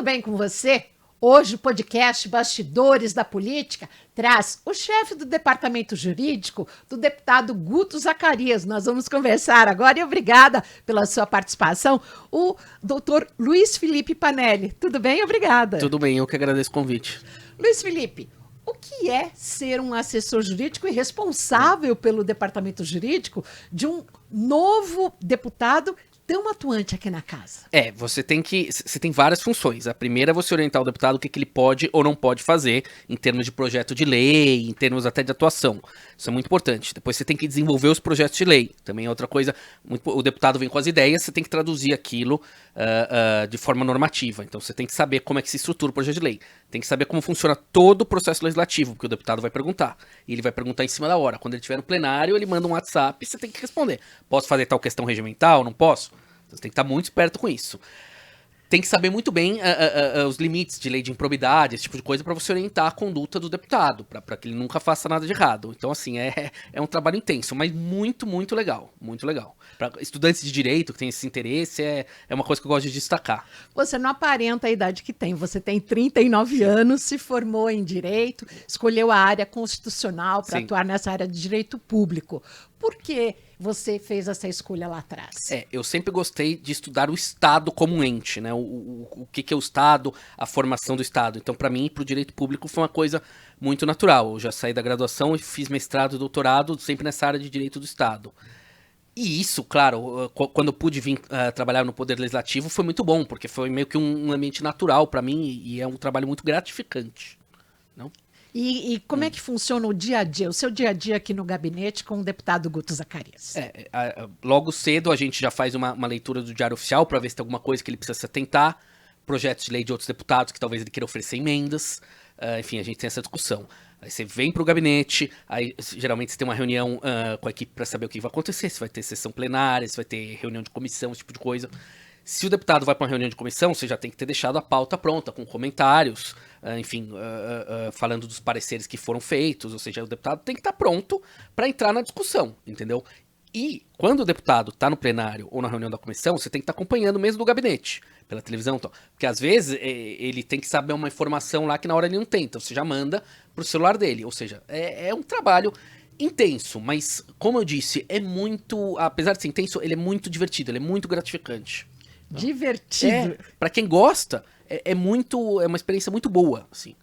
bem com você? Hoje o podcast Bastidores da Política traz o chefe do Departamento Jurídico do deputado Guto Zacarias. Nós vamos conversar agora e obrigada pela sua participação, o doutor Luiz Felipe Panelli. Tudo bem? Obrigada. Tudo bem, eu que agradeço o convite. Luiz Felipe, o que é ser um assessor jurídico e responsável pelo Departamento Jurídico de um novo deputado tão atuante aqui na casa? Você tem várias funções. A primeira é você orientar o deputado o que ele pode ou não pode fazer em termos de projeto de lei, em termos até de atuação. Isso é muito importante. Depois você tem que desenvolver os projetos de lei. Também é outra coisa, o deputado vem com as ideias, você tem que traduzir aquilo de forma normativa. Então você tem que saber como é que se estrutura o projeto de lei. Tem que saber como funciona todo o processo legislativo, porque o deputado vai perguntar. E ele vai perguntar em cima da hora. Quando ele estiver no plenário, ele manda um WhatsApp e você tem que responder. Posso fazer tal questão regimental? Não posso? Você tem que estar muito esperto com isso. Tem que saber muito bem os limites de lei de improbidade, esse tipo de coisa, para você orientar a conduta do deputado, para que ele nunca faça nada de errado. Então, assim, é um trabalho intenso, mas muito, muito legal. Muito legal. Para estudantes de direito que têm esse interesse, é uma coisa que eu gosto de destacar. Você não aparenta a idade que tem. Você tem 39 anos, se formou em direito, escolheu a área constitucional para atuar nessa área de direito público. Por que você fez essa escolha lá atrás? Eu sempre gostei de estudar o Estado como um ente, né? O que é o Estado, a formação do Estado. Então, para mim, para o direito público foi uma coisa muito natural. Eu já saí da graduação e fiz mestrado e doutorado sempre nessa área de direito do Estado. E isso, claro, quando eu pude vir trabalhar no Poder Legislativo foi muito bom, porque foi meio que um ambiente natural para mim e é um trabalho muito gratificante, não? E como é que funciona o dia a dia, o seu dia a dia aqui no gabinete com o deputado Guto Zacarias? Logo cedo a gente já faz uma leitura do Diário Oficial para ver se tem alguma coisa que ele precisa se atentar, projetos de lei de outros deputados que talvez ele queira oferecer emendas, enfim, a gente tem essa discussão. Aí você vem para o gabinete, aí geralmente você tem uma reunião com a equipe para saber o que vai acontecer, se vai ter sessão plenária, se vai ter reunião de comissão, esse tipo de coisa. Se o deputado vai para uma reunião de comissão, você já tem que ter deixado a pauta pronta, com comentários, falando dos pareceres que foram feitos, ou seja, o deputado tem que estar pronto para entrar na discussão, entendeu? E quando o deputado está no plenário ou na reunião da comissão, você tem que estar acompanhando mesmo do gabinete, pela televisão, então, porque às vezes ele tem que saber uma informação lá que na hora ele não tem, então você já manda pro celular dele, ou seja, é um trabalho intenso, mas como eu disse, apesar de ser intenso, ele é muito divertido, ele é muito gratificante. Divertido. Para quem gosta, é uma experiência muito boa, assim.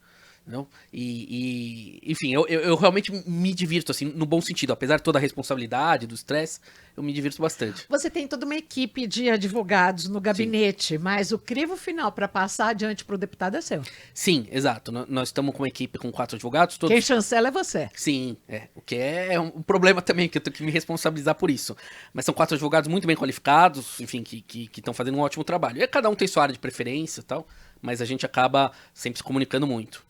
Não? Enfim, eu realmente me divirto, assim, no bom sentido. Apesar de toda a responsabilidade, do estresse, eu me divirto bastante. Você tem toda uma equipe de advogados no gabinete, mas o crivo final para passar adiante para o deputado é seu. Sim, exato. Nós estamos com uma equipe com 4 advogados. Todos... Quem chancela é você. Sim, o que é um problema também, que eu tenho que me responsabilizar por isso. Mas são 4 advogados muito bem qualificados, enfim, que estão fazendo um ótimo trabalho. E cada um tem sua área de preferência e tal, mas a gente acaba sempre se comunicando muito.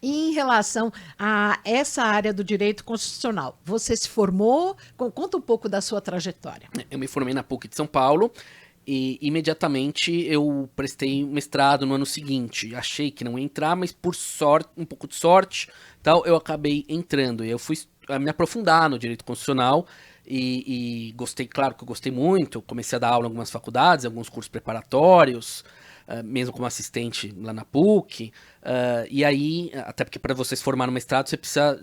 E em relação a essa área do direito constitucional, você se formou? Conta um pouco da sua trajetória. Eu me formei na PUC de São Paulo e imediatamente eu prestei mestrado no ano seguinte. Achei que não ia entrar, mas por sorte, um pouco de sorte, tal, eu acabei entrando. E eu fui me aprofundar no direito constitucional e gostei, claro que eu gostei muito. Comecei a dar aula em algumas faculdades, alguns cursos preparatórios, mesmo como assistente lá na PUC, e aí, até porque para você se formar no mestrado, você precisa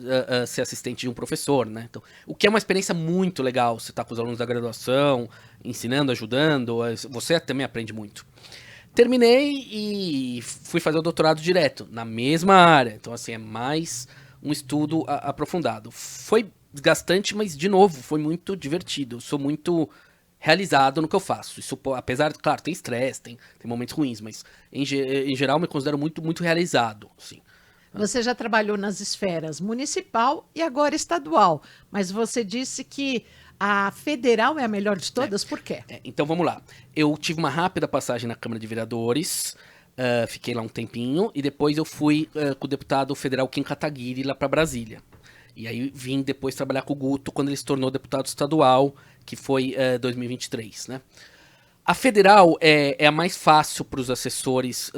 ser assistente de um professor, né? Então, o que é uma experiência muito legal, você tá com os alunos da graduação, ensinando, ajudando, você também aprende muito. Terminei e fui fazer o doutorado direto, na mesma área, então assim, é mais um estudo aprofundado. Foi desgastante, mas de novo, foi muito divertido, eu sou muito realizado no que eu faço. Isso, apesar de, claro, tem estresse, tem momentos ruins, mas em geral me considero muito, muito realizado, sim. Você já trabalhou nas esferas municipal e agora estadual, mas você disse que a federal é a melhor de todas, por quê? Então vamos lá. Eu tive uma rápida passagem na Câmara de Vereadores, fiquei lá um tempinho, e depois eu fui com o deputado federal Kim Kataguiri lá para Brasília. E aí vim depois trabalhar com o Guto quando ele se tornou deputado estadual, que foi 2023, né? A federal é a mais fácil para os assessores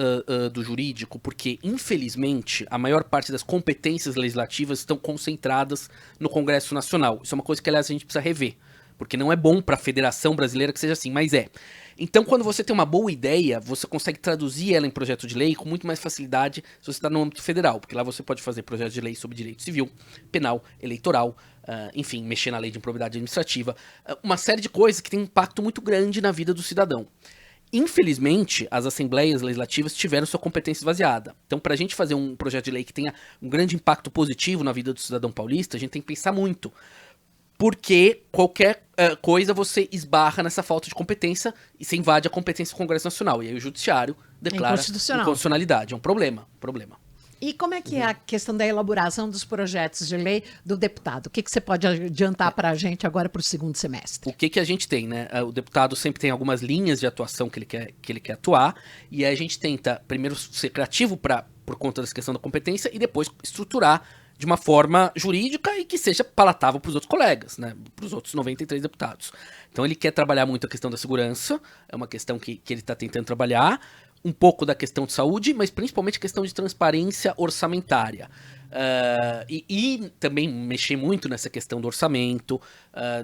do jurídico, porque, infelizmente, a maior parte das competências legislativas estão concentradas no Congresso Nacional. Isso é uma coisa que, aliás, a gente precisa rever. porque não é bom para a Federação Brasileira que seja assim, mas é. Então, quando você tem uma boa ideia, você consegue traduzir ela em projeto de lei com muito mais facilidade se você está no âmbito federal, porque lá você pode fazer projeto de lei sobre direito civil, penal, eleitoral, enfim, mexer na lei de improbidade administrativa, uma série de coisas que tem um impacto muito grande na vida do cidadão. Infelizmente, as assembleias legislativas tiveram sua competência esvaziada. Então, para a gente fazer um projeto de lei que tenha um grande impacto positivo na vida do cidadão paulista, a gente tem que pensar muito. Porque qualquer coisa você esbarra nessa falta de competência e você invade a competência do Congresso Nacional. E aí o Judiciário declara inconstitucionalidade. É um problema. E como é que é a questão da elaboração dos projetos de lei do deputado? O que você pode adiantar para a gente agora para o segundo semestre? O que a gente tem, né? O deputado sempre tem algumas linhas de atuação que ele quer atuar, e aí a gente tenta primeiro ser criativo por conta dessa questão da competência e depois estruturar de uma forma jurídica e que seja palatável para os outros colegas, né? Para os outros 93 deputados. Então ele quer trabalhar muito a questão da segurança, é uma questão que ele está tentando trabalhar, um pouco da questão de saúde, mas principalmente a questão de transparência orçamentária. E também mexer muito nessa questão do orçamento,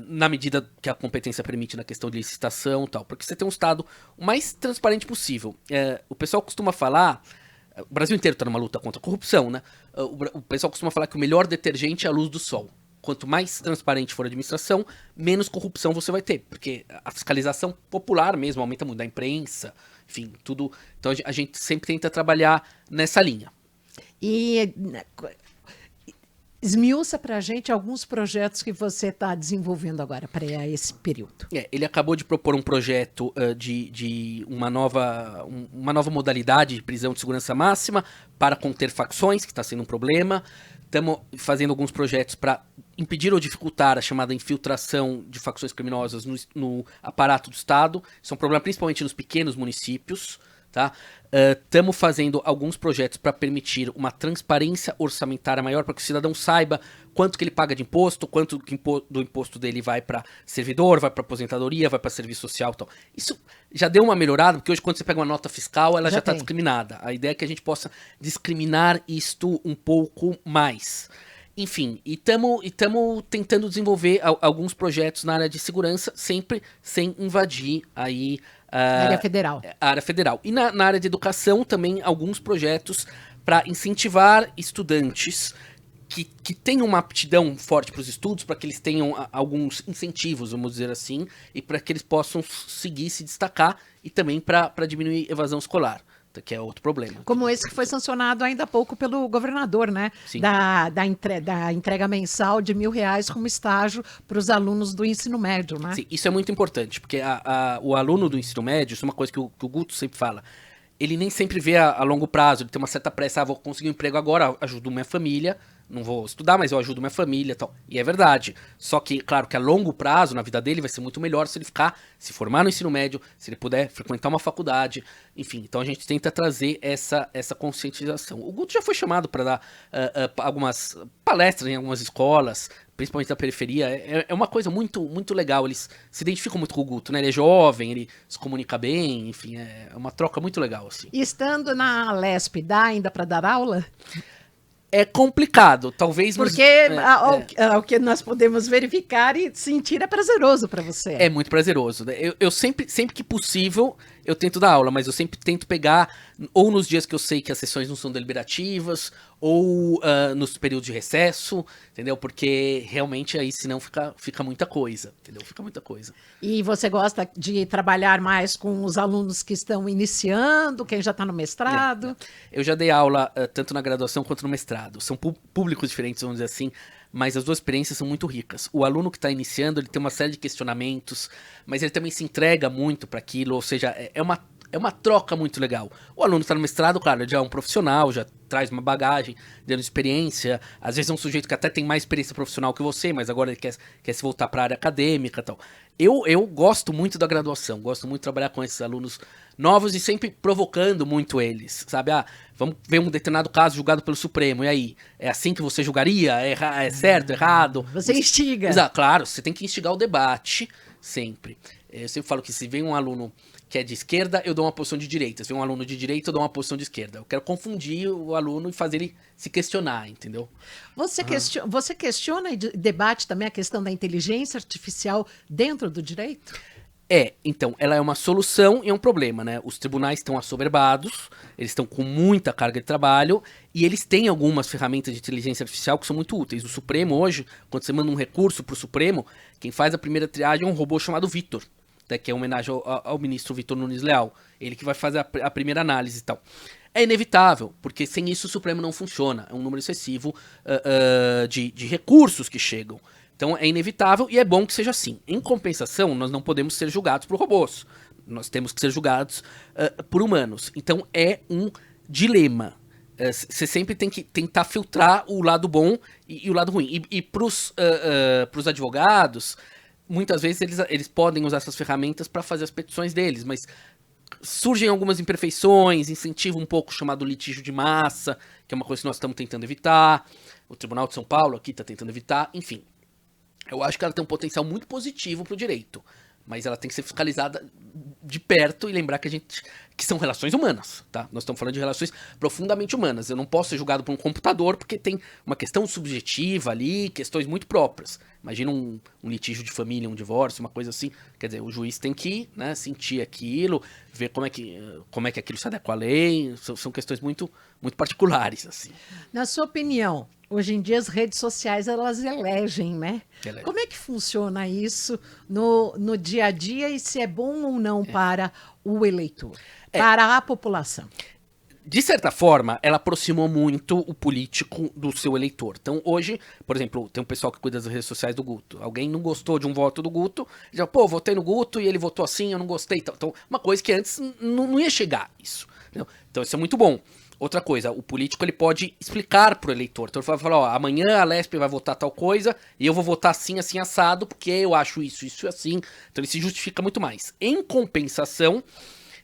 na medida que a competência permite na questão de licitação e tal, porque você tem um Estado o mais transparente possível. O pessoal costuma falar, o Brasil inteiro está numa luta contra a corrupção, né? O pessoal costuma falar que o melhor detergente é a luz do sol. Quanto mais transparente for a administração, menos corrupção você vai ter, porque a fiscalização popular mesmo aumenta muito, da imprensa, enfim, tudo. Então a gente sempre tenta trabalhar nessa linha. E esmiuça para a gente alguns projetos que você está desenvolvendo agora para esse período. Ele acabou de propor um projeto de uma nova modalidade de prisão de segurança máxima para conter facções, que está sendo um problema. Estamos fazendo alguns projetos para impedir ou dificultar a chamada infiltração de facções criminosas no aparato do Estado. Isso é um problema principalmente nos pequenos municípios. Estamos fazendo alguns projetos para permitir uma transparência orçamentária maior, para que o cidadão saiba quanto que ele paga de imposto, quanto do imposto dele vai para servidor, vai para aposentadoria, vai para serviço social e tal. Isso já deu uma melhorada, porque hoje quando você pega uma nota fiscal, ela já está discriminada. A ideia é que a gente possa discriminar isto um pouco mais. Enfim, e estamos tentando desenvolver alguns projetos na área de segurança, sempre sem invadir aí a área federal. E na área de educação também alguns projetos para incentivar estudantes que tenham uma aptidão forte para os estudos, para que eles tenham alguns incentivos, vamos dizer assim, e para que eles possam seguir, se destacar, e também para diminuir evasão escolar, que é outro problema. Como esse que foi sancionado ainda há pouco pelo governador, né? Sim. Da entrega mensal de R$1.000 como estágio para os alunos do ensino médio, né? Sim, isso é muito importante, porque o aluno do ensino médio, isso é uma coisa que o Guto sempre fala, ele nem sempre vê a longo prazo, ele tem uma certa pressa, vou conseguir um emprego agora, ajudo minha família, não vou estudar, mas eu ajudo minha família e tal. E é verdade. Só que, claro, que a longo prazo, na vida dele, vai ser muito melhor se ele se formar no ensino médio, se ele puder frequentar uma faculdade, enfim. Então a gente tenta trazer essa conscientização. O Guto já foi chamado para dar algumas palestras em algumas escolas, principalmente da periferia. É uma coisa muito, muito legal. Eles se identificam muito com o Guto, né? Ele é jovem, ele se comunica bem, enfim, é uma troca muito legal, assim. E estando na Lesp, dá ainda para dar aula? É complicado, talvez... Porque o que nós podemos verificar e sentir é prazeroso para você. É muito prazeroso. Eu sempre que possível, eu tento dar aula, mas eu sempre tento pegar, ou nos dias que eu sei que as sessões não são deliberativas, ou nos períodos de recesso, entendeu? Porque realmente aí senão fica muita coisa, entendeu? Fica muita coisa. E você gosta de trabalhar mais com os alunos que estão iniciando, quem já está no mestrado? Eu já dei aula tanto na graduação quanto no mestrado. São públicos diferentes, vamos dizer assim, mas as duas experiências são muito ricas. O aluno que está iniciando, ele tem uma série de questionamentos, mas ele também se entrega muito para aquilo, ou seja, é uma troca muito legal. O aluno está no mestrado, claro, ele já é um profissional, já traz uma bagagem, dando experiência. Às vezes é um sujeito que até tem mais experiência profissional que você, mas agora ele quer se voltar para a área acadêmica e tal. Eu gosto muito da graduação, gosto muito de trabalhar com esses alunos novos e sempre provocando muito eles, sabe? Vamos ver um determinado caso julgado pelo Supremo, e aí? É assim que você julgaria? É certo, errado? Você instiga. Exato, claro, você tem que instigar o debate sempre. Eu sempre falo que se vem um aluno que é de esquerda, eu dou uma posição de direita. Se vem um aluno de direita, eu dou uma posição de esquerda. Eu quero confundir o aluno e fazer ele se questionar, entendeu? Você questiona e debate também a questão da inteligência artificial dentro do direito? Então, ela é uma solução e é um problema, né? Os tribunais estão assoberbados, eles estão com muita carga de trabalho e eles têm algumas ferramentas de inteligência artificial que são muito úteis. O Supremo hoje, quando você manda um recurso para o Supremo, quem faz a primeira triagem é um robô chamado Vitor, né, que é uma homenagem ao ministro Vitor Nunes Leal. Ele que vai fazer a primeira análise e tal. É inevitável, porque sem isso o Supremo não funciona. É um número excessivo de recursos que chegam. Então é inevitável e é bom que seja assim. Em compensação, nós não podemos ser julgados por robôs. Nós temos que ser julgados por humanos. Então é um dilema. Você sempre tem que tentar filtrar o lado bom e o lado ruim. E para os advogados, muitas vezes eles podem usar essas ferramentas para fazer as petições deles, mas surgem algumas imperfeições, incentiva um pouco o chamado litígio de massa, que é uma coisa que nós estamos tentando evitar. O Tribunal de São Paulo aqui está tentando evitar, enfim. Eu acho que ela tem um potencial muito positivo para o direito, mas ela tem que ser fiscalizada de perto e lembrar que são relações humanas, tá? Nós estamos falando de relações profundamente humanas. Eu não posso ser julgado por um computador porque tem uma questão subjetiva ali, questões muito próprias. Imagina um litígio de família, um divórcio, uma coisa assim. Quer dizer, o juiz tem que, né, sentir aquilo, ver como é que aquilo se adequa à lei. São questões muito, muito particulares, assim. Na sua opinião, hoje em dia as redes sociais elas elegem, né? Como é que funciona isso no dia a dia e se é bom ou não para o eleitor, para a população? De certa forma, ela aproximou muito o político do seu eleitor. Então, hoje, por exemplo, tem um pessoal que cuida das redes sociais do Guto. Alguém não gostou de um voto do Guto, já, votei no Guto e ele votou assim, eu não gostei. Então, uma coisa que antes não ia chegar isso. Entendeu? Então, isso é muito bom. Outra coisa, o político ele pode explicar pro eleitor. Então ele vai falar, amanhã a Lespe vai votar tal coisa e eu vou votar assim, assim, assado, porque eu acho isso e assim. Então ele se justifica muito mais. Em compensação,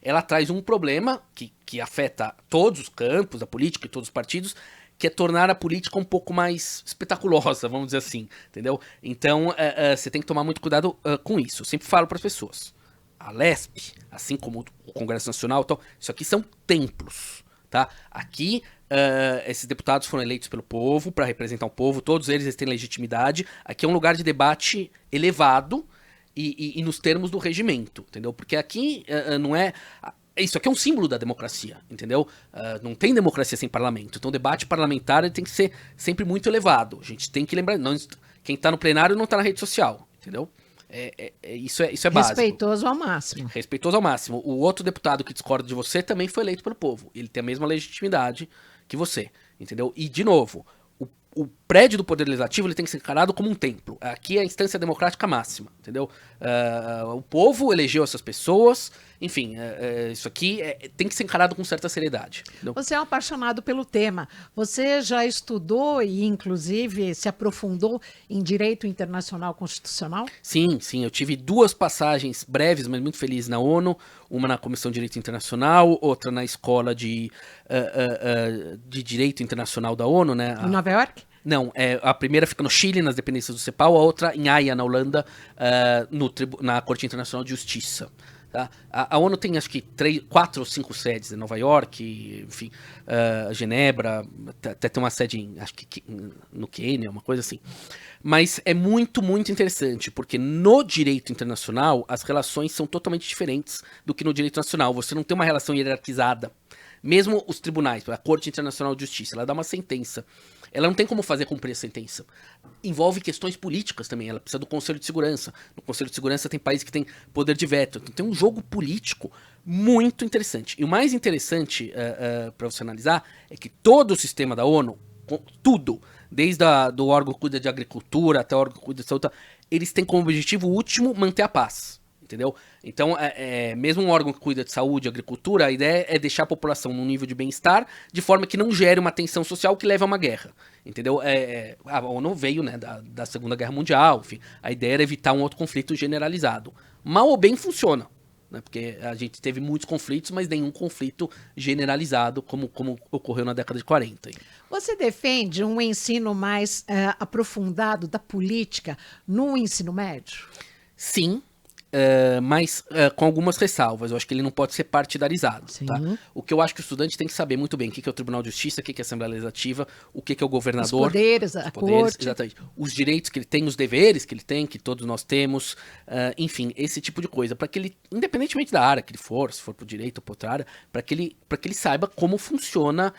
ela traz um problema que afeta todos os campos da política e todos os partidos, que é tornar a política um pouco mais espetaculosa, vamos dizer assim, entendeu? Então você tem que tomar muito cuidado com isso. Eu sempre falo para as pessoas, a Lespe, assim como o Congresso Nacional, então, isso aqui são templos. Tá? Aqui, esses deputados foram eleitos pelo povo, para representar o povo, todos eles têm legitimidade. Aqui é um lugar de debate elevado e nos termos do regimento, entendeu? Porque aqui não é... Isso aqui é um símbolo da democracia, entendeu? Não tem democracia sem parlamento. Então o debate parlamentar ele tem que ser sempre muito elevado. A gente tem que lembrar... quem está no plenário não está na rede social, entendeu? Isso é básico. Respeitoso ao máximo. Respeitoso ao máximo. O outro deputado que discorda de você também foi eleito pelo povo. Ele tem a mesma legitimidade que você, entendeu? E, de novo, o prédio do Poder Legislativo ele tem que ser encarado como um templo. Aqui é a instância democrática máxima, entendeu? O povo elegeu essas pessoas, enfim, isso aqui tem que ser encarado com certa seriedade. Entendeu? Você é um apaixonado pelo tema. Você já estudou e, inclusive, se aprofundou em direito internacional constitucional? Sim, eu tive 2 passagens breves, mas muito felizes na ONU, uma na Comissão de Direito Internacional, outra na Escola de Direito Internacional da ONU, né? Em Nova York? Não, a primeira fica no Chile, nas dependências do CEPAL, a outra em Haia, na Holanda, na Corte Internacional de Justiça. Tá? A ONU tem acho que 4 ou 5 sedes em Nova York, enfim, Genebra, até tem uma sede acho que no Quênia, uma coisa assim. Mas é muito, muito interessante, porque no direito internacional as relações são totalmente diferentes do que no direito nacional. Você não tem uma relação hierarquizada. Mesmo os tribunais, a Corte Internacional de Justiça, ela dá uma sentença. Ela não tem como fazer cumprir a sentença. Envolve questões políticas também, ela precisa do Conselho de Segurança. No Conselho de Segurança tem países que têm poder de veto. Então tem um jogo político muito interessante. E o mais interessante para você analisar é que todo o sistema da ONU, tudo, desde do órgão que cuida de agricultura até o órgão que cuida de saúde, eles têm como objetivo último manter a paz. Entendeu? Então, mesmo um órgão que cuida de saúde e agricultura, a ideia é deixar a população num nível de bem-estar de forma que não gere uma tensão social que leve a uma guerra. Entendeu? A ONU veio, né, da Segunda Guerra Mundial, enfim, a ideia era evitar um outro conflito generalizado. Mal ou bem funciona, né, porque a gente teve muitos conflitos, mas nenhum conflito generalizado como ocorreu na década de 40. Você defende um ensino mais aprofundado da política no ensino médio? Sim. mas com algumas ressalvas. Eu acho que ele não pode ser partidarizado. Sim. Tá? O que eu acho que o estudante tem que saber muito bem o que é o Tribunal de Justiça, o que é a Assembleia Legislativa, o que é o governador. Os poderes, a corte. Exatamente. Os direitos que ele tem, os deveres que ele tem, que todos nós temos, enfim, esse tipo de coisa. Para que ele, independentemente da área que ele for, se for pro direito ou pra outra área, para que ele saiba como funciona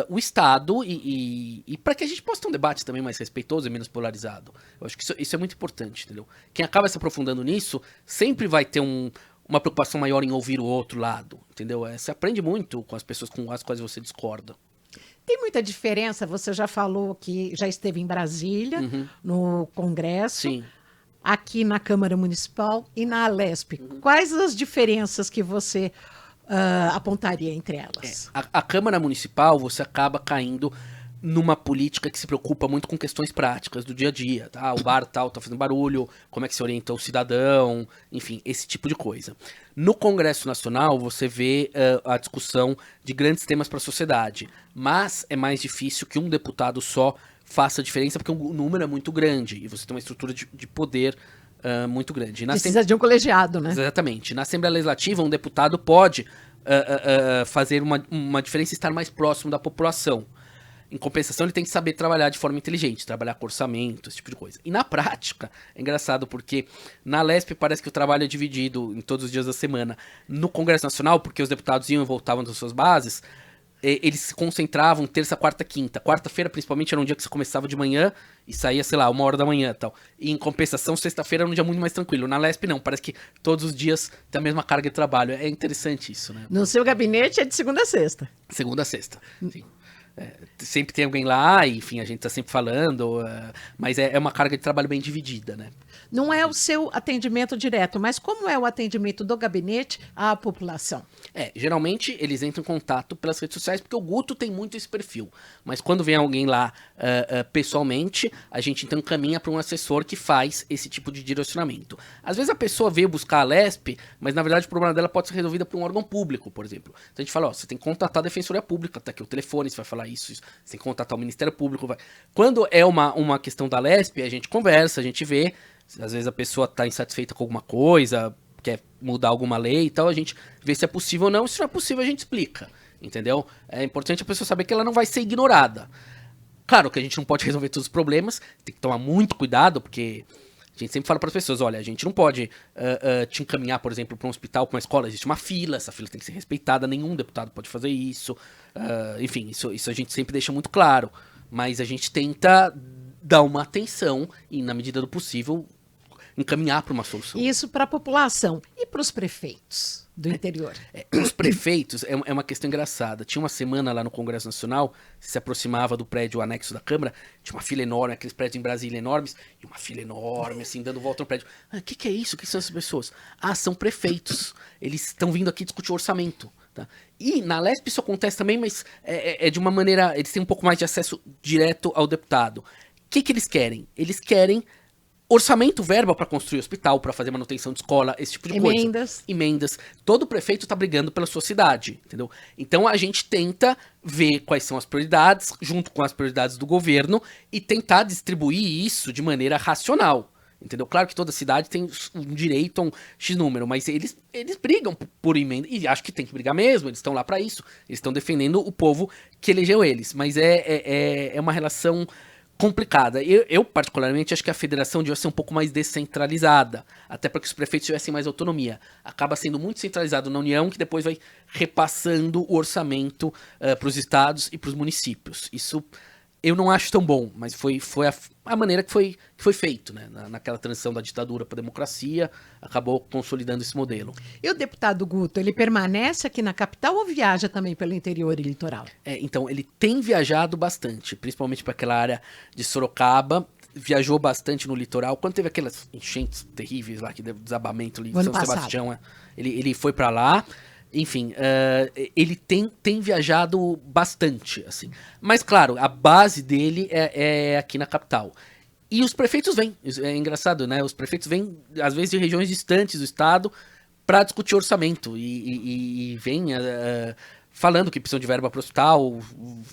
o Estado e para que a gente possa ter um debate também mais respeitoso e menos polarizado. Eu acho que isso é muito importante, entendeu? Quem acaba se aprofundando nisso sempre vai ter uma preocupação maior em ouvir o outro lado, entendeu? Você aprende muito com as pessoas com as quais você discorda. Tem muita diferença, você já falou que já esteve em Brasília, no Congresso, Sim. aqui na Câmara Municipal e na Alesp. Quais as diferenças que você apontaria entre elas? A Câmara Municipal, você acaba caindo numa política que se preocupa muito com questões práticas do dia a dia, tá? O bar tal tá fazendo barulho, como é que se orienta o cidadão, enfim, esse tipo de coisa. No Congresso Nacional, você vê a discussão de grandes temas para a sociedade, mas é mais difícil que um deputado só faça a diferença, porque o número é muito grande e você tem uma estrutura de poder muito grande. Precisa de um colegiado, né? Exatamente. Na Assembleia Legislativa, um deputado pode fazer uma diferença e estar mais próximo da população. Em compensação, ele tem que saber trabalhar de forma inteligente, trabalhar com orçamento, esse tipo de coisa. E na prática, é engraçado porque na Lesp parece que o trabalho é dividido em todos os dias da semana. No Congresso Nacional, porque os deputados iam e voltavam das suas bases, eles se concentravam terça, quarta, quinta. Quarta-feira, principalmente, era um dia que você começava de manhã e saía, sei lá, 1h da manhã e tal. E em compensação, sexta-feira era um dia muito mais tranquilo. Na Lesp, não. Parece que todos os dias tem a mesma carga de trabalho. É interessante isso, né? No seu gabinete é de segunda a sexta. Segunda a sexta, sim. Sempre tem alguém lá, e, enfim, a gente tá sempre falando, mas é uma carga de trabalho bem dividida, né? Não é o seu atendimento direto, mas como é o atendimento do gabinete à população? Geralmente eles entram em contato pelas redes sociais, porque o Guto tem muito esse perfil. Mas quando vem alguém lá pessoalmente, a gente então encaminha para um assessor que faz esse tipo de direcionamento. Às vezes a pessoa veio buscar a Lesp, mas na verdade o problema dela pode ser resolvido por um órgão público, por exemplo. Então a gente fala, você tem que contatar a Defensoria Pública, tá aqui o telefone, você vai falar isso, você tem que contatar o Ministério Público. Quando é uma questão da Lesp, a gente conversa, a gente vê. Às vezes a pessoa está insatisfeita com alguma coisa, quer mudar alguma lei e tal, a gente vê se é possível ou não. Se não é possível, a gente explica, entendeu? É importante a pessoa saber que ela não vai ser ignorada. Claro que a gente não pode resolver todos os problemas, tem que tomar muito cuidado, porque a gente sempre fala para as pessoas, olha, a gente não pode te encaminhar, por exemplo, para um hospital, para uma escola, existe uma fila, essa fila tem que ser respeitada, nenhum deputado pode fazer isso, enfim, isso a gente sempre deixa muito claro, mas a gente tenta dar uma atenção e, na medida do possível, encaminhar para uma solução. Isso para a população. E para os prefeitos do interior? Os prefeitos é uma questão engraçada. Tinha uma semana lá no Congresso Nacional, se aproximava do prédio anexo da Câmara, tinha uma fila enorme, aqueles prédios em Brasília enormes, e uma fila enorme, assim, dando volta no prédio. O que é isso? O que são essas pessoas? São prefeitos. Eles estão vindo aqui discutir orçamento. Tá? E na Lesp isso acontece também, mas é de uma maneira... Eles têm um pouco mais de acesso direto ao deputado. O que eles querem? Eles querem orçamento, verba para construir hospital, para fazer manutenção de escola, esse tipo de coisa. Emendas. Todo prefeito tá brigando pela sua cidade, entendeu? Então a gente tenta ver quais são as prioridades, junto com as prioridades do governo, e tentar distribuir isso de maneira racional, entendeu? Claro que toda cidade tem um direito a um X número, mas eles brigam por emenda, e acho que tem que brigar mesmo, eles estão lá para isso, eles estão defendendo o povo que elegeu eles, mas é uma relação complicada. Eu, particularmente, acho que a federação devia ser um pouco mais descentralizada, até para que os prefeitos tivessem mais autonomia. Acaba sendo muito centralizado na União, que depois vai repassando o orçamento para os estados e para os municípios. Isso eu não acho tão bom, mas foi a maneira que foi feito, né? Naquela transição da ditadura para a democracia, acabou consolidando esse modelo. E o deputado Guto, ele permanece aqui na capital ou viaja também pelo interior e litoral? Então, ele tem viajado bastante, principalmente para aquela área de Sorocaba, viajou bastante no litoral, quando teve aquelas enchentes terríveis lá, que deu desabamento ali em São Sebastião, ele foi para lá. Enfim, ele tem viajado bastante, assim. Mas, claro, a base dele é aqui na capital. E os prefeitos vêm, é engraçado, né? Os prefeitos vêm, às vezes, de regiões distantes do estado para discutir orçamento. E vêm falando que precisam de verba para hospital,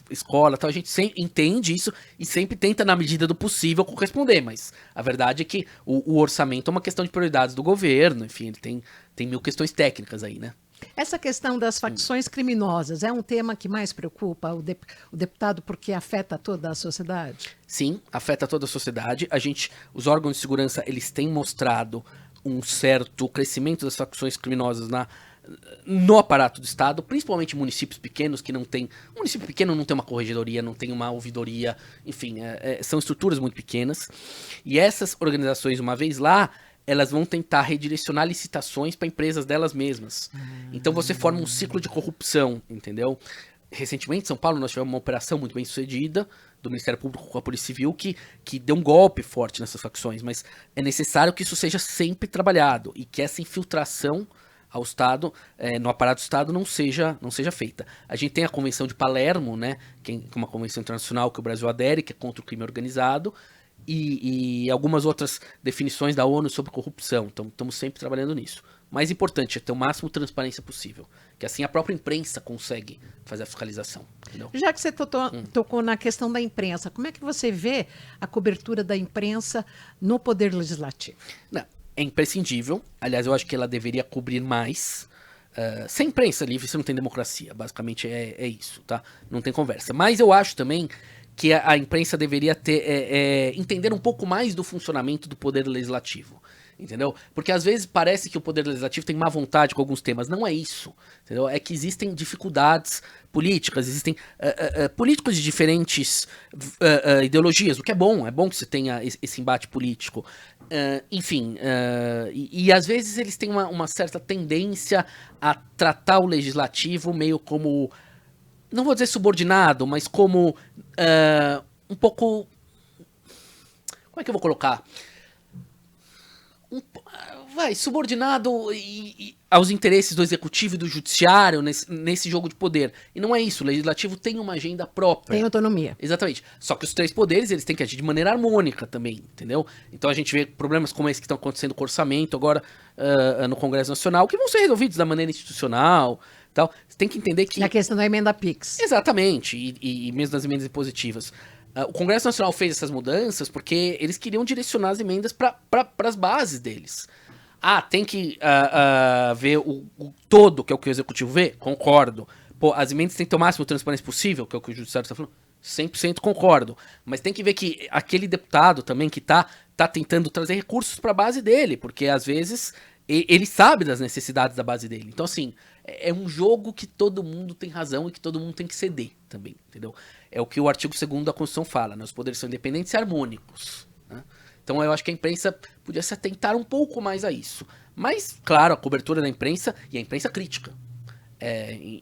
escola, tal. A gente sempre entende isso e sempre tenta, na medida do possível, corresponder. Mas a verdade é que o orçamento é uma questão de prioridades do governo. Enfim, ele tem mil questões técnicas aí, né? Essa questão das facções criminosas é um tema que mais preocupa o deputado porque afeta toda a sociedade? Sim, afeta toda a sociedade. Os órgãos de segurança, eles têm mostrado um certo crescimento das facções criminosas no aparato do Estado, principalmente em municípios pequenos que não tem... Município pequeno não tem uma corregedoria, não tem uma ouvidoria, enfim, são estruturas muito pequenas. E essas organizações, uma vez lá, elas vão tentar redirecionar licitações para empresas delas mesmas. Então você forma um ciclo de corrupção, entendeu? Recentemente, em São Paulo, nós tivemos uma operação muito bem sucedida do Ministério Público com a Polícia Civil que deu um golpe forte nessas facções, mas é necessário que isso seja sempre trabalhado e que essa infiltração ao Estado, no aparato do Estado, não seja feita. A gente tem a Convenção de Palermo, né, que é uma convenção internacional que o Brasil adere, que é contra o crime organizado, e algumas outras definições da ONU sobre corrupção. Então, estamos sempre trabalhando nisso. O mais importante é ter o máximo de transparência possível, que assim a própria imprensa consegue fazer a fiscalização. Entendeu? Já que você tocou na questão da imprensa, como é que você vê a cobertura da imprensa no Poder Legislativo? Não, é imprescindível. Aliás, eu acho que ela deveria cobrir mais. Sem imprensa livre, você não tem democracia. Basicamente é isso, tá? Não tem conversa. Mas eu acho também que a imprensa deveria entender um pouco mais do funcionamento do Poder Legislativo, entendeu? Porque às vezes parece que o Poder Legislativo tem má vontade com alguns temas. Não é isso, entendeu? É que existem dificuldades políticas, existem políticos de diferentes ideologias, o que é bom que você tenha esse embate político. Enfim, e às vezes eles têm uma certa tendência a tratar o Legislativo meio como... Não vou dizer subordinado, mas como um pouco... Como é que eu vou colocar? Subordinado aos interesses do executivo e do judiciário nesse jogo de poder. E não é isso, o legislativo tem uma agenda própria. Tem autonomia. Exatamente. Só que os três poderes, eles têm que agir de maneira harmônica também, entendeu? Então a gente vê problemas como esse que estão acontecendo com o orçamento agora no Congresso Nacional, que vão ser resolvidos da maneira institucional, tal. Você tem que entender que... E a questão da emenda PIX. Exatamente, e mesmo das emendas impositivas. O Congresso Nacional fez essas mudanças porque eles queriam direcionar as emendas para as bases deles. Tem que ver o todo, que é o que o Executivo vê? Concordo. Pô, as emendas têm que ter o máximo de transparência possível, que é o que o Judiciário está falando? 100% concordo. Mas tem que ver que aquele deputado também que tá tentando trazer recursos para a base dele, porque às vezes ele sabe das necessidades da base dele. Então, assim, é um jogo que todo mundo tem razão e que todo mundo tem que ceder também, entendeu? É o que o artigo 2º da Constituição fala, né? Os poderes são independentes e harmônicos, né? Então eu acho que a imprensa podia se atentar um pouco mais a isso. Mas, claro, a cobertura da imprensa, e a imprensa crítica.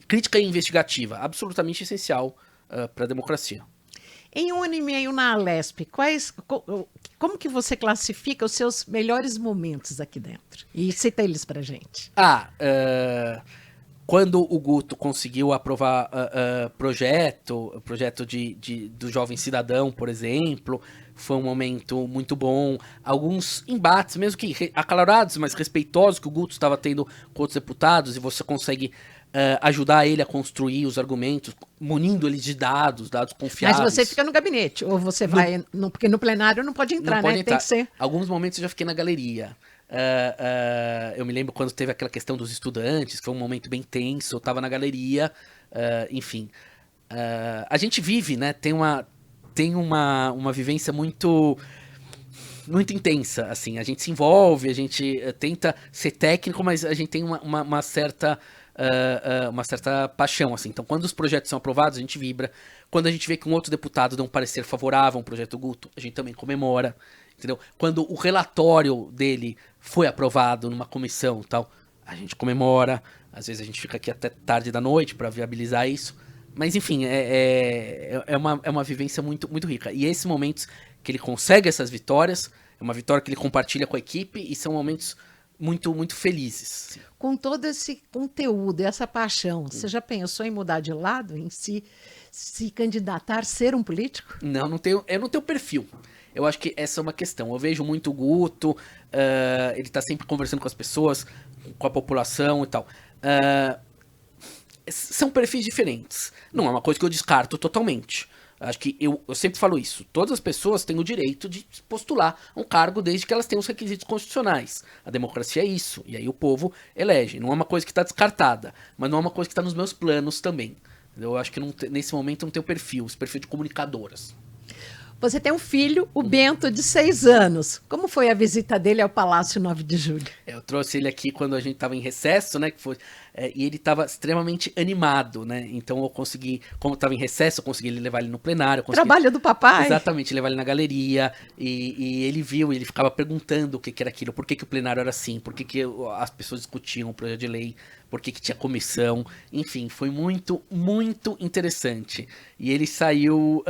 Crítica e investigativa, absolutamente essencial para a democracia. Em 1 ano e meio na Alesp, como que você classifica os seus melhores momentos aqui dentro? E cita eles pra gente. Quando o Guto conseguiu aprovar projeto do Jovem Cidadão, por exemplo, foi um momento muito bom. Alguns embates, mesmo que acalorados, mas respeitosos, que o Guto estava tendo com outros deputados, e você consegue ajudar ele a construir os argumentos, munindo ele de dados confiáveis. Mas você fica no gabinete, ou você vai... Porque no plenário não pode entrar, não pode né? entrar. Tem que ser... Alguns momentos eu já fiquei na galeria. Eu me lembro quando teve aquela questão dos estudantes, foi um momento bem tenso, eu tava na galeria, enfim. A gente vive, né? Tem uma vivência muito intensa, assim. A gente se envolve, a gente tenta ser técnico, mas a gente tem uma certa paixão, assim. Então, quando os projetos são aprovados, a gente vibra. Quando a gente vê que um outro deputado dá um parecer favorável a um projeto Guto, a gente também comemora. Entendeu? Quando o relatório dele foi aprovado numa comissão e tal, a gente comemora. Às vezes a gente fica aqui até tarde da noite para viabilizar isso. Mas enfim, é uma vivência muito, muito rica. E esses momentos que ele consegue essas vitórias, é uma vitória que ele compartilha com a equipe e são momentos muito, muito felizes. Com todo esse conteúdo, essa paixão, você já pensou em mudar de lado, em se candidatar, ser um político? Não, eu não tenho perfil. Eu acho que essa é uma questão. Eu vejo muito o Guto, ele tá sempre conversando com as pessoas, com a população e tal. são perfis diferentes. Não é uma coisa que eu descarto totalmente. Acho que eu sempre falo isso. Todas as pessoas têm o direito de postular um cargo desde que elas tenham os requisitos constitucionais. A democracia é isso. E aí o povo elege. Não é uma coisa que está descartada, mas não é uma coisa que está nos meus planos também. Eu acho que nesse momento não tem esse perfil de comunicadoras. Você tem um filho, o Bento, de 6 anos. Como foi a visita dele ao Palácio 9 de Julho? Eu trouxe ele aqui quando a gente estava em recesso, né? E ele estava extremamente animado, né? Então eu consegui, como estava em recesso, eu consegui levar ele no plenário. Trabalho do papai? Exatamente, levar ele na galeria. E ele viu, ele ficava perguntando o que era aquilo, por que o plenário era assim, por que as pessoas discutiam o projeto de lei, por que tinha comissão. Enfim, foi muito, muito interessante. E ele saiu...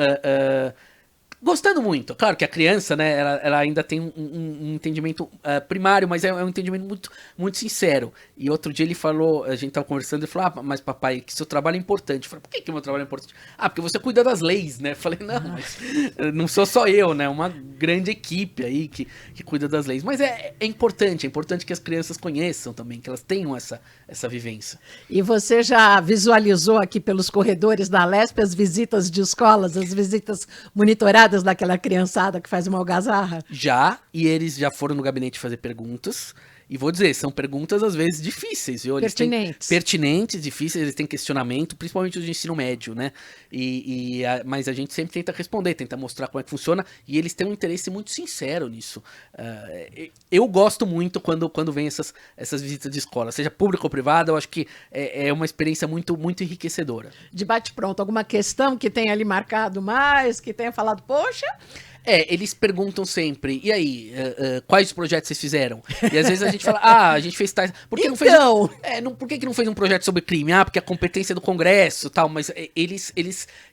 gostando muito. Claro que a criança, né, ela ainda tem um entendimento primário, mas é um entendimento muito, muito sincero. E outro dia ele falou, a gente tava conversando, ele falou, mas papai, que seu trabalho é importante. Eu falei, por que o meu trabalho é importante? Porque você cuida das leis, né? Eu falei, não, mas não sou só eu, né? Uma grande equipe aí que cuida das leis. Mas é importante que as crianças conheçam também, que elas tenham essa vivência. E você já visualizou aqui pelos corredores da Lespe as visitas de escolas, as visitas monitoradas daquela criançada que faz uma algazarra? Já, e eles já foram no gabinete fazer perguntas. E vou dizer, são perguntas às vezes difíceis, viu? Pertinentes, difíceis, eles têm questionamento, principalmente os de ensino médio, né? Mas a gente sempre tenta responder, tenta mostrar como é que funciona, e eles têm um interesse muito sincero nisso. Eu gosto muito quando vem essas visitas de escola, seja pública ou privada, eu acho que é uma experiência muito, muito enriquecedora. Debate pronto, alguma questão que tenha ali marcado mais, que tenha falado, poxa... Eles perguntam sempre, e aí, quais projetos vocês fizeram? E às vezes a gente fala, a gente fez tais... Por que por que não fez um projeto sobre crime? Porque a competência é do Congresso, tal, mas eles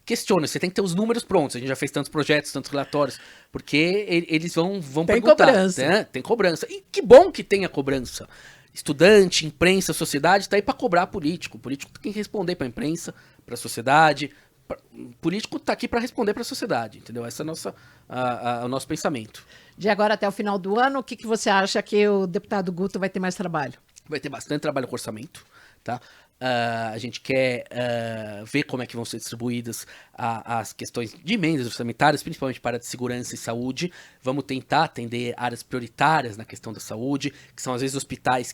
questionam, você tem que ter os números prontos, a gente já fez tantos projetos, tantos relatórios, porque eles vão perguntar. Cobrança. Né? Tem cobrança. E que bom que tenha cobrança. Estudante, imprensa, sociedade, tá aí pra cobrar político. O político tem que responder pra imprensa, pra sociedade... O político está aqui para responder para a sociedade, entendeu? Esse é o nosso pensamento. De agora até o final do ano, o que você acha que o deputado Guto vai ter mais trabalho? Vai ter bastante trabalho com orçamento, tá? A gente quer ver como é que vão ser distribuídas as questões de emendas orçamentárias, principalmente para a área de segurança e saúde. Vamos tentar atender áreas prioritárias na questão da saúde, que são às vezes hospitais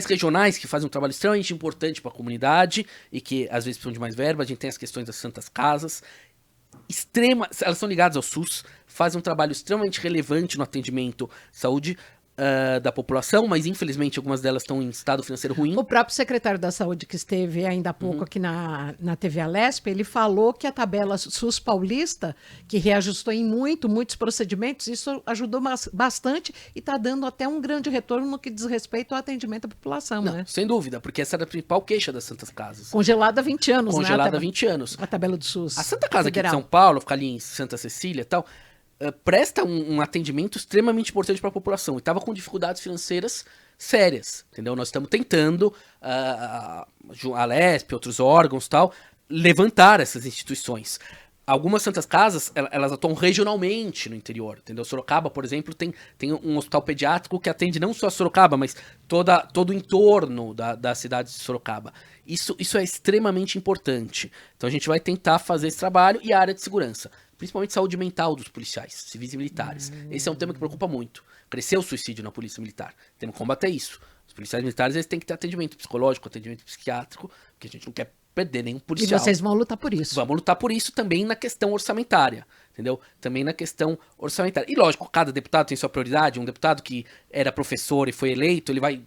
regionais que fazem um trabalho extremamente importante para a comunidade e que às vezes precisam de mais verba. A gente tem as questões das santas casas, elas são ligadas ao SUS, fazem um trabalho extremamente relevante no atendimento à saúde da população, mas infelizmente algumas delas estão em estado financeiro ruim. O próprio secretário da Saúde, que esteve ainda há pouco aqui na TV Alesp, ele falou que a tabela SUS paulista, que reajustou em muitos procedimentos, isso ajudou bastante e está dando até um grande retorno no que diz respeito ao atendimento à população, Não, né? Sem dúvida, porque essa era a principal queixa das Santas Casas. Congelada há 20 anos, Congelada há 20 anos. A tabela do SUS. A Santa Casa Federal. aqui de São Paulo, fica ali em Santa Cecília e tal, presta um atendimento extremamente importante para a população e estava com dificuldades financeiras sérias, entendeu? Nós estamos tentando, a Alesp, outros órgãos tal, levantar essas instituições. Algumas Santas Casas, elas atuam regionalmente no interior, entendeu? Sorocaba, por exemplo, tem um hospital pediátrico que atende não só Sorocaba, mas todo o entorno da cidade de Sorocaba. Isso é extremamente importante. Então a gente vai tentar fazer esse trabalho e a área de segurança, principalmente saúde mental dos policiais, civis e militares. Esse é um tema que preocupa muito. Cresceu o suicídio na polícia militar. Temos que combater isso. Os policiais militares eles têm que ter atendimento psicológico, atendimento psiquiátrico, porque a gente não quer perder nenhum policial. E vocês vão lutar por isso. Vamos lutar por isso também na questão orçamentária, entendeu? Também na questão orçamentária. E lógico, cada deputado tem sua prioridade. Um deputado que era professor e foi eleito, ele vai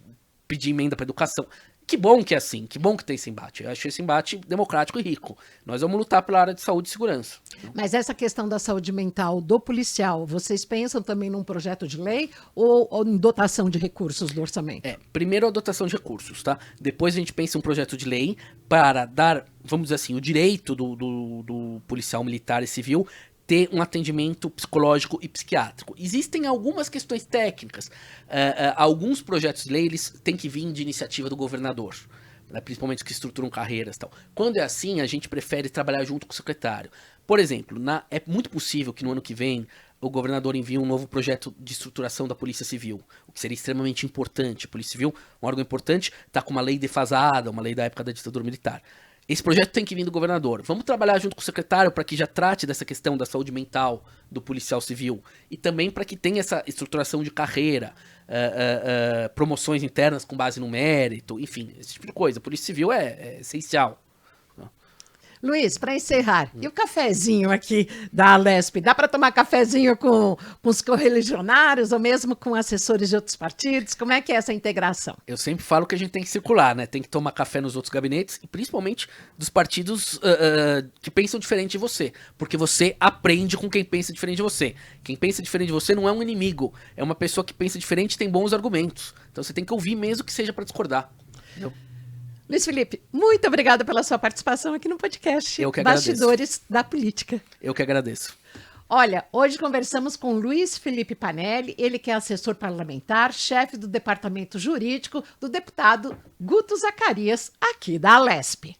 pedir emenda para educação. Que bom que é assim, que bom que tem esse embate. Eu acho esse embate democrático e rico. Nós vamos lutar pela área de saúde e segurança. Mas essa questão da saúde mental do policial, vocês pensam também num projeto de lei ou em dotação de recursos do orçamento? Primeiro a dotação de recursos, tá? Depois a gente pensa em um projeto de lei para dar, vamos dizer assim, o direito do policial militar e civil ter um atendimento psicológico e psiquiátrico. Existem algumas questões técnicas. Alguns projetos de lei eles têm que vir de iniciativa do governador. né, principalmente que estruturam carreiras e tal. Quando é assim, a gente prefere trabalhar junto com o secretário. Por exemplo, é muito possível que no ano que vem o governador envie um novo projeto de estruturação da Polícia Civil, o que seria extremamente importante. A Polícia Civil, um órgão importante, está com uma lei defasada, uma lei da época da ditadura militar. Esse projeto tem que vir do governador. Vamos trabalhar junto com o secretário para que já trate dessa questão da saúde mental do policial civil e também para que tenha essa estruturação de carreira, promoções internas com base no mérito, enfim, esse tipo de coisa. A Polícia Civil é essencial. Luiz, para encerrar, e o cafezinho aqui da Alesp? Dá para tomar cafezinho com os correligionários ou mesmo com assessores de outros partidos? Como é que é essa integração? Eu sempre falo que a gente tem que circular, né? Tem que tomar café nos outros gabinetes e principalmente dos partidos que pensam diferente de você. Porque você aprende com quem pensa diferente de você. Quem pensa diferente de você não é um inimigo, é uma pessoa que pensa diferente e tem bons argumentos. Então você tem que ouvir mesmo que seja para discordar. Entendeu? Luiz Felipe, muito obrigada pela sua participação aqui no podcast Eu que agradeço. Bastidores da Política. Eu que agradeço. Olha, hoje conversamos com Luiz Felipe Panelli, ele que é assessor parlamentar, chefe do departamento jurídico do deputado Guto Zacarias, aqui da Alesp.